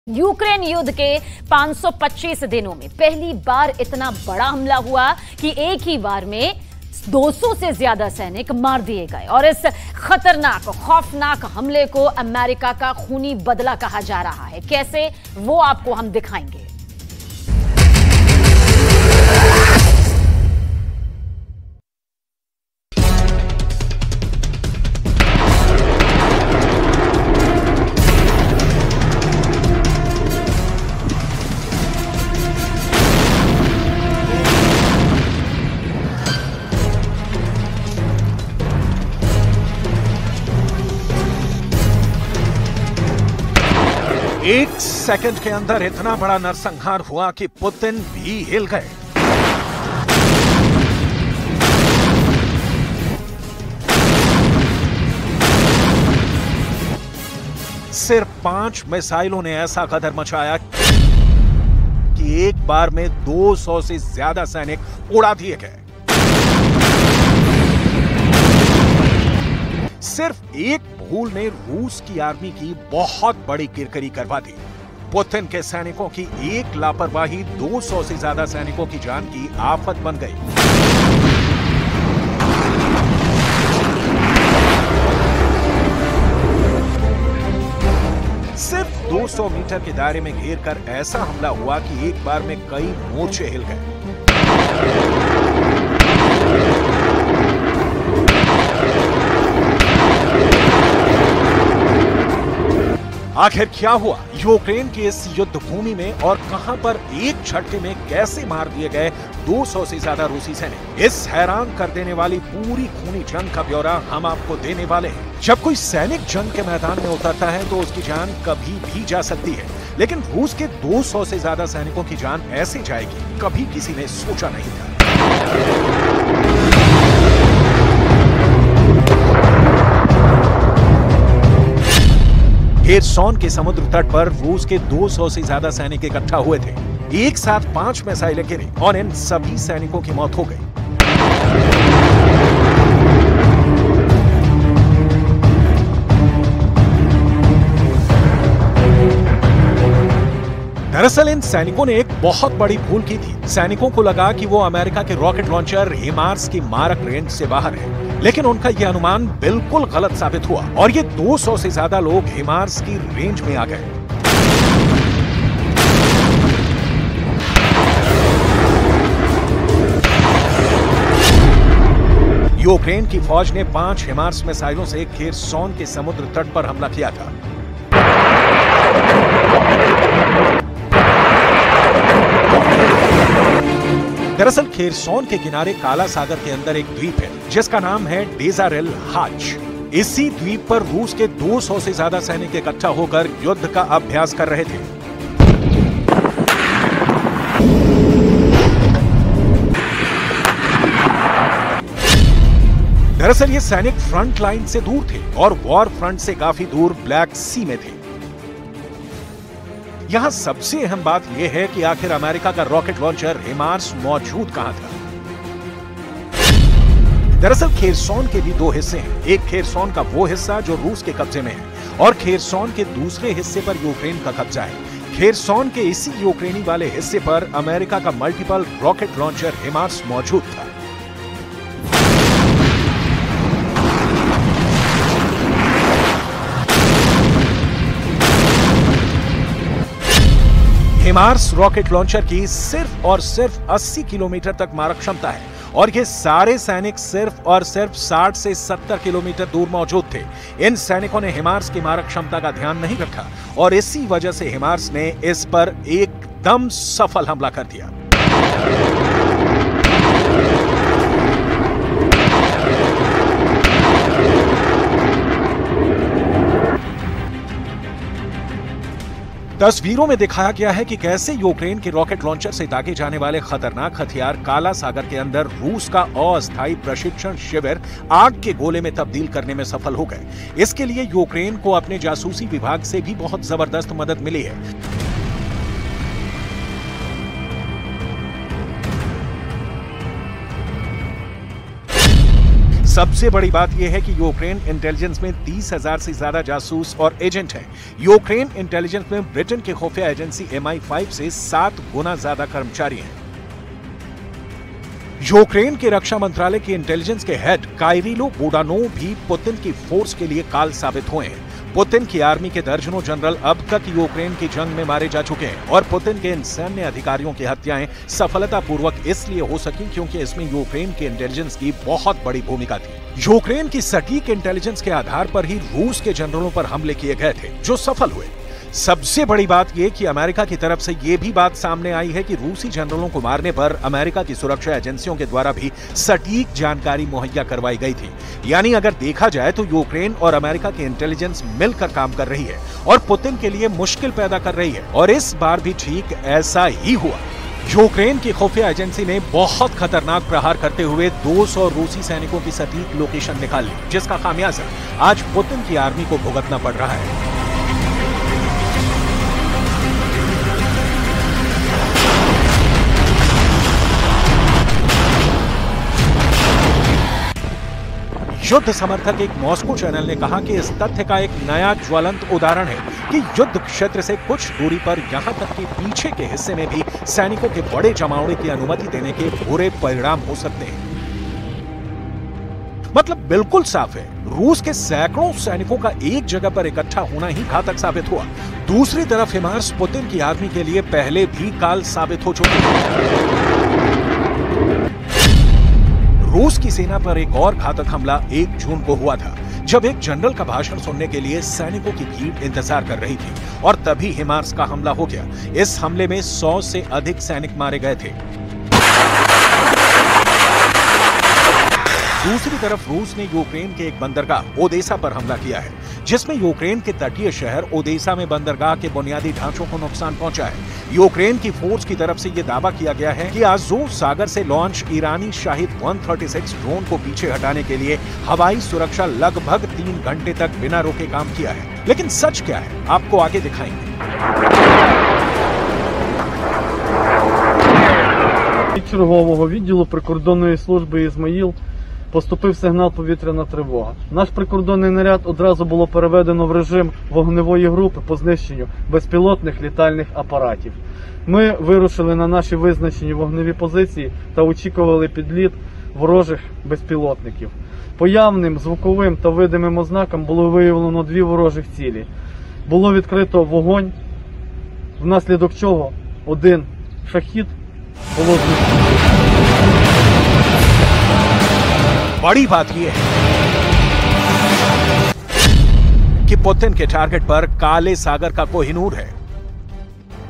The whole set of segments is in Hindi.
यूक्रेन युद्ध के 525 दिनों में पहली बार इतना बड़ा हमला हुआ कि एक ही बार में 200 से ज्यादा सैनिक मार दिए गए। और इस खतरनाक खौफनाक हमले को अमेरिका का खूनी बदला कहा जा रहा है। कैसे, वो आपको हम दिखाएंगे। एक सेकंड के अंदर इतना बड़ा नरसंहार हुआ कि पुतिन भी हिल गए। सिर्फ 5 मिसाइलों ने ऐसा कदर मचाया कि एक बार में 200 से ज्यादा सैनिक उड़ा दिए गए। सिर्फ एक भूल ने रूस की आर्मी की बहुत बड़ी किरकिरी करवा दी। पुतिन के सैनिकों की एक लापरवाही 200 से ज्यादा सैनिकों की जान की आफत बन गई। सिर्फ 200 मीटर के दायरे में घेर कर ऐसा हमला हुआ कि एक बार में कई मोर्चे हिल गए। आखिर क्या हुआ यूक्रेन की इस युद्ध भूमि में और कहां पर एक झटके में कैसे मार दिए गए 200 से ज्यादा रूसी सैनिक। इस हैरान कर देने वाली पूरी खूनी जंग का ब्यौरा हम आपको देने वाले हैं। जब कोई सैनिक जंग के मैदान में उतरता है तो उसकी जान कभी भी जा सकती है, लेकिन रूस के 200 से ज्यादा सैनिकों की जान ऐसे जाएगी कभी किसी ने सोचा नहीं था। खेरसोन के समुद्र तट पर रूस के 200 से ज्यादा सैनिक इकट्ठा हुए थे। एक साथ 5 मिसाइलें गिरी और इन सभी सैनिकों की मौत हो गई। दरअसल इन सैनिकों ने एक बहुत बड़ी भूल की थी। सैनिकों को लगा कि वो अमेरिका के रॉकेट लॉन्चर हिमार्स की मारक रेंज से बाहर है, लेकिन उनका यह अनुमान बिल्कुल गलत साबित हुआ और ये 200 से ज्यादा लोग हिमार्स की रेंज में आ गए। यूक्रेन की फौज ने 5 हिमार्स मिसाइलों से खेरसोन के समुद्र तट पर हमला किया था। दरअसल खेरसोन के किनारे काला सागर के अंदर एक द्वीप है जिसका नाम है डेजारेल हाच। इसी द्वीप पर रूस के 200 से ज्यादा सैनिक इकट्ठा होकर युद्ध का अभ्यास कर रहे थे। दरअसल ये सैनिक फ्रंट लाइन से दूर थे और वॉर फ्रंट से काफी दूर ब्लैक सी में थे। यहां सबसे अहम बात यह है कि आखिर अमेरिका का रॉकेट लॉन्चर हिमार्स मौजूद कहां था। दरअसल खेरसोन के भी 2 हिस्से हैं। एक खेरसोन का वो हिस्सा जो रूस के कब्जे में है और खेरसोन के दूसरे हिस्से पर यूक्रेन का कब्जा है। खेरसोन के इसी यूक्रेनी वाले हिस्से पर अमेरिका का मल्टीपल रॉकेट लॉन्चर हिमार्स मौजूद था। हिमार्स रॉकेट लॉन्चर की सिर्फ और सिर्फ 80 किलोमीटर तक मारक क्षमता है और ये सारे सैनिक सिर्फ और सिर्फ 60 से 70 किलोमीटर दूर मौजूद थे। इन सैनिकों ने हिमार्स की मारक क्षमता का ध्यान नहीं रखा और इसी वजह से हिमार्स ने इस पर एकदम सफल हमला कर दिया। तस्वीरों में दिखाया गया है कि कैसे यूक्रेन के रॉकेट लॉन्चर से दागे जाने वाले खतरनाक हथियार काला सागर के अंदर रूस का अस्थायी प्रशिक्षण शिविर आग के गोले में तब्दील करने में सफल हो गए। इसके लिए यूक्रेन को अपने जासूसी विभाग से भी बहुत जबरदस्त मदद मिली है। सबसे बड़ी बात यह है कि यूक्रेन इंटेलिजेंस में 30,000 से ज्यादा जासूस और एजेंट हैं। यूक्रेन इंटेलिजेंस में ब्रिटेन के खुफिया एजेंसी MI5 से 7 गुना ज्यादा कर्मचारी हैं। यूक्रेन के रक्षा मंत्रालय की इंटेलिजेंस के हेड काइरिलो बुडानोव भी पुतिन की फोर्स के लिए काल साबित हुए हैं। पुतिन की आर्मी के दर्जनों जनरल अब तक यूक्रेन की जंग में मारे जा चुके हैं और पुतिन के इन सैन्य अधिकारियों की हत्याएं सफलतापूर्वक इसलिए हो सकी क्योंकि इसमें यूक्रेन के इंटेलिजेंस की बहुत बड़ी भूमिका थी। यूक्रेन की सटीक इंटेलिजेंस के आधार पर ही रूस के जनरलों पर हमले किए गए थे, जो सफल हुए। सबसे बड़ी बात यह कि अमेरिका की तरफ से यह भी बात सामने आई है कि रूसी जनरलों को मारने पर अमेरिका की सुरक्षा एजेंसियों के द्वारा भी सटीक जानकारी मुहैया करवाई गई थी। यानी अगर देखा जाए तो यूक्रेन और अमेरिका की इंटेलिजेंस मिलकर काम कर रही है और पुतिन के लिए मुश्किल पैदा कर रही है, और इस बार भी ठीक ऐसा ही हुआ। यूक्रेन की खुफिया एजेंसी ने बहुत खतरनाक प्रहार करते हुए 200 रूसी सैनिकों की सटीक लोकेशन निकाल ली, जिसका खामियाजा आज पुतिन की आर्मी को भुगतना पड़ रहा है। युद्ध समर्थक एक मॉस्को चैनल ने कहा कि इस तथ्य का एक नया ज्वलंत उदाहरण है कि युद्ध क्षेत्र से कुछ दूरी पर यहां तक कि पीछे के हिस्से में भी सैनिकों के बड़े जमावड़े की अनुमति देने के बुरे परिणाम हो सकते हैं। मतलब बिल्कुल साफ है, रूस के सैकड़ों सैनिकों का एक जगह पर इकट्ठा होना ही घातक साबित हुआ। दूसरी तरफ हिमार्स पुतिन की आर्मी के लिए पहले भी काल साबित हो चुके हैं। रूस की सेना पर एक और घातक हमला 1 जून को हुआ था, जब एक जनरल का भाषण सुनने के लिए सैनिकों की भीड़ इंतजार कर रही थी और तभी हिमार्स का हमला हो गया। इस हमले में 100 से अधिक सैनिक मारे गए थे। दूसरी तरफ रूस ने यूक्रेन के एक बंदरगाह ओदेसा पर हमला किया है, जिसमें यूक्रेन के तटीय शहर ओदेसा में बंदरगाह के बुनियादी ढांचों को नुकसान पहुंचा है। यूक्रेन की फोर्स की तरफ से यह दावा किया गया है कि आज़ोव सागर से लॉन्च ईरानी शाहिद 136 ड्रोन को पीछे हटाने के लिए हवाई सुरक्षा लगभग 3 घंटे तक बिना रोके काम किया है। लेकिन सच क्या है, आपको आगे दिखाएंगे। Чергового відділу прикордонної служби «Ізмаїл» поступив сигнал «Повітряна тривога». Наш прикордонний наряд одразу було переведено в режим вогневої групи по знищенню безпілотних літальних апаратів. Ми вирушили на наші визначені вогневі позиції та очікували підліт ворожих безпілотників. По явним звуковим та видимим ознакам було виявлено 2 ворожих цілі. Було відкрито вогонь, внаслідок чого 1 шахід було знищено. बड़ी बात यह है कि पुतिन के टारगेट पर काले सागर का कोहिनूर है।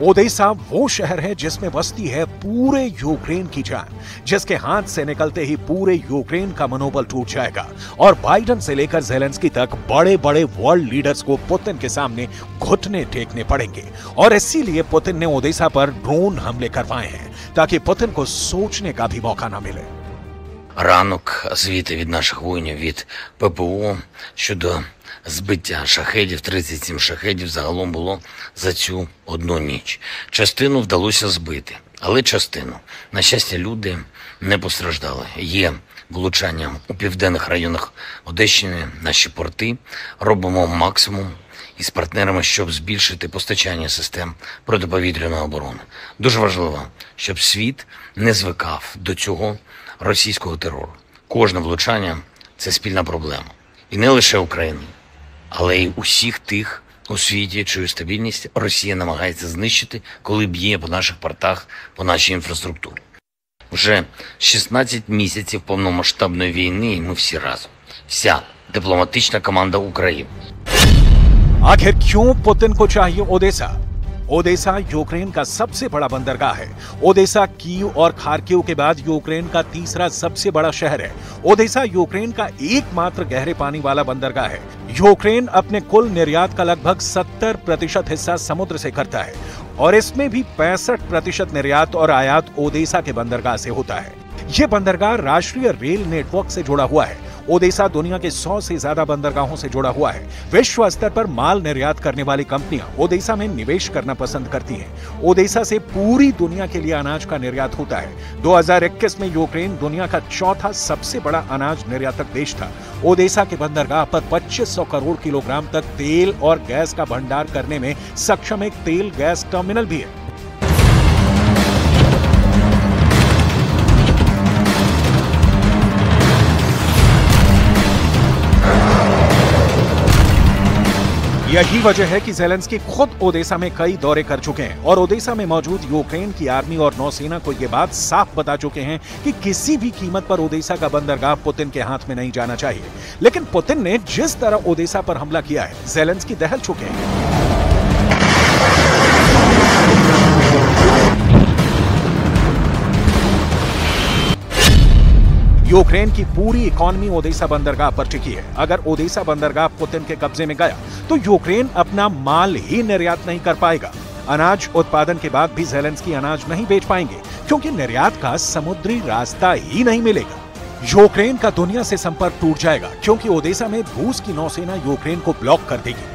ओदेसा वो शहर है जिसमें बसती है पूरे यूक्रेन की जान, जिसके हाथ से निकलते ही पूरे यूक्रेन का मनोबल टूट जाएगा और बाइडेन से लेकर ज़ेलेंस्की तक बड़े बड़े वर्ल्ड लीडर्स को पुतिन के सामने घुटने टेकने पड़ेंगे। और इसीलिए पुतिन ने ओदेसा पर ड्रोन हमले करवाए हैं, ताकि पुतिन को सोचने का भी मौका ना मिले। Ранок, звіти від наших воїнів від ППО щодо збиття шахедів, 37 шахедів загалом було за цю одну ніч. Частину вдалося збити, але частину. На щастя, люди не постраждали. Є влучання у південних районах Одещини, наші порти. Робимо максимум із партнерами, щоб збільшити постачання систем протиповітряної оборони. Дуже важливо, щоб світ не звикав до цього російського терору. Кожне влучання – це спільна проблема. І не лише України, але й усіх тих у світі, чию стабільність Росія намагається знищити, коли б'є по наших портах, по нашій інфраструктурі. Вже 16 місяців повномасштабної війни, і ми всі разом. Вся дипломатична команда України. आखिर क्यों पुतिन को चाहिए ओदेसा? ओदेसा यूक्रेन का सबसे बड़ा बंदरगाह है। ओदेसा कीव और खार्किव के बाद यूक्रेन का तीसरा सबसे बड़ा शहर है। ओदेसा यूक्रेन का एकमात्र गहरे पानी वाला बंदरगाह है। यूक्रेन अपने कुल निर्यात का लगभग 70% हिस्सा समुद्र से करता है और इसमें भी 65% निर्यात और आयात ओदेसा के बंदरगाह से होता है। ये बंदरगाह राष्ट्रीय रेल नेटवर्क से जुड़ा हुआ है ओडेसा दुनिया के 100 से ज्यादा बंदरगाहों से जुड़ा हुआ है। विश्व स्तर पर माल निर्यात करने वाली कंपनियां ओडेसा में निवेश करना पसंद करती हैं। ओडेसा से पूरी दुनिया के लिए अनाज का निर्यात होता है। 2021 में यूक्रेन दुनिया का चौथा सबसे बड़ा अनाज निर्यातक देश था। ओडेसा के बंदरगाह पर 2500 करोड़ किलोग्राम तक तेल और गैस का भंडार करने में सक्षम एक तेल गैस टर्मिनल भी है। यही वजह है कि ज़ेलेंस्की खुद ओडेसा में कई दौरे कर चुके हैं और ओडेसा में मौजूद यूक्रेन की आर्मी और नौसेना को यह बात साफ बता चुके हैं कि किसी भी कीमत पर ओडेसा का बंदरगाह पुतिन के हाथ में नहीं जाना चाहिए। लेकिन पुतिन ने जिस तरह ओडेसा पर हमला किया है, ज़ेलेंस्की दहल चुके हैं। यूक्रेन की पूरी इकोनॉमी ओडेसा बंदरगाह पर टिकी है। अगर ओडेसा बंदरगाह पुतिन के कब्जे में गया तो यूक्रेन अपना माल ही निर्यात नहीं कर पाएगा। अनाज उत्पादन के बाद भी ज़ेलेंस्की अनाज नहीं बेच पाएंगे क्योंकि निर्यात का समुद्री रास्ता ही नहीं मिलेगा। यूक्रेन का दुनिया से संपर्क टूट जाएगा क्योंकि ओडेसा में रूस की नौसेना यूक्रेन को ब्लॉक कर देगी।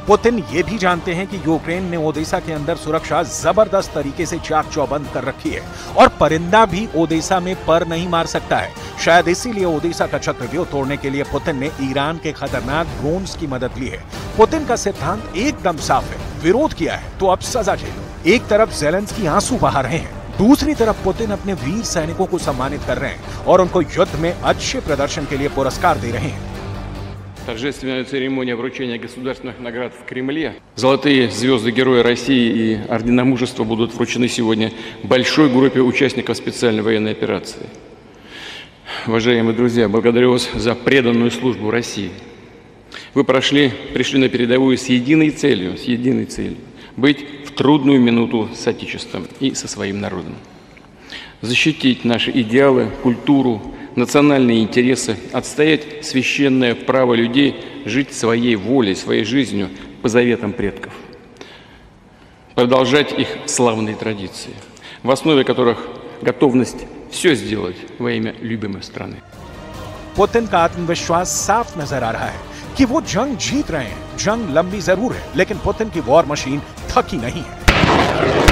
पुतिन ये भी जानते हैं कि यूक्रेन ने ओडेसा के अंदर सुरक्षा जबरदस्त तरीके से चाक चौबंद कर रखी है और परिंदा भी ओडेसा में पर नहीं मार सकता है। शायद इसीलिए ओडेसा का चक्रव्यूह तोड़ने के लिए पुतिन ने ईरान के खतरनाक ड्रोन्स की मदद ली है। पुतिन का सिद्धांत एकदम साफ है, विरोध किया है तो अब सजा झेलो। एक तरफ ज़ेलेंस्की आंसू बहा रहे हैं, दूसरी तरफ पुतिन अपने वीर सैनिकों को सम्मानित कर रहे हैं और उनको युद्ध में अच्छे प्रदर्शन के लिए पुरस्कार दे रहे हैं। Торжественная церемония вручения государственных наград в Кремле. Золотые звезды Героя России и ордена мужества будут вручены сегодня большой группе участников специальной военной операции. Уважаемые друзья, благодарю вас за преданную службу России. Вы пришли на передовую с единой целью – быть в трудную минуту с Отечеством и со своим народом. Защитить наши идеалы, культуру, национальные интересы, отстоять священное право людей жить своей волей, своей жизнью по заветам предков. Продолжать их славные традиции, в основе которых готовность все сделать во имя любимой страны. पुतिन का आत्मविश्वास साफ नजर आ रहा है कि वो जंग जीत रहे हैं। जंग लंबी जरूर है, लेकिन पुतिन की वॉर मशीन थकी नहीं है।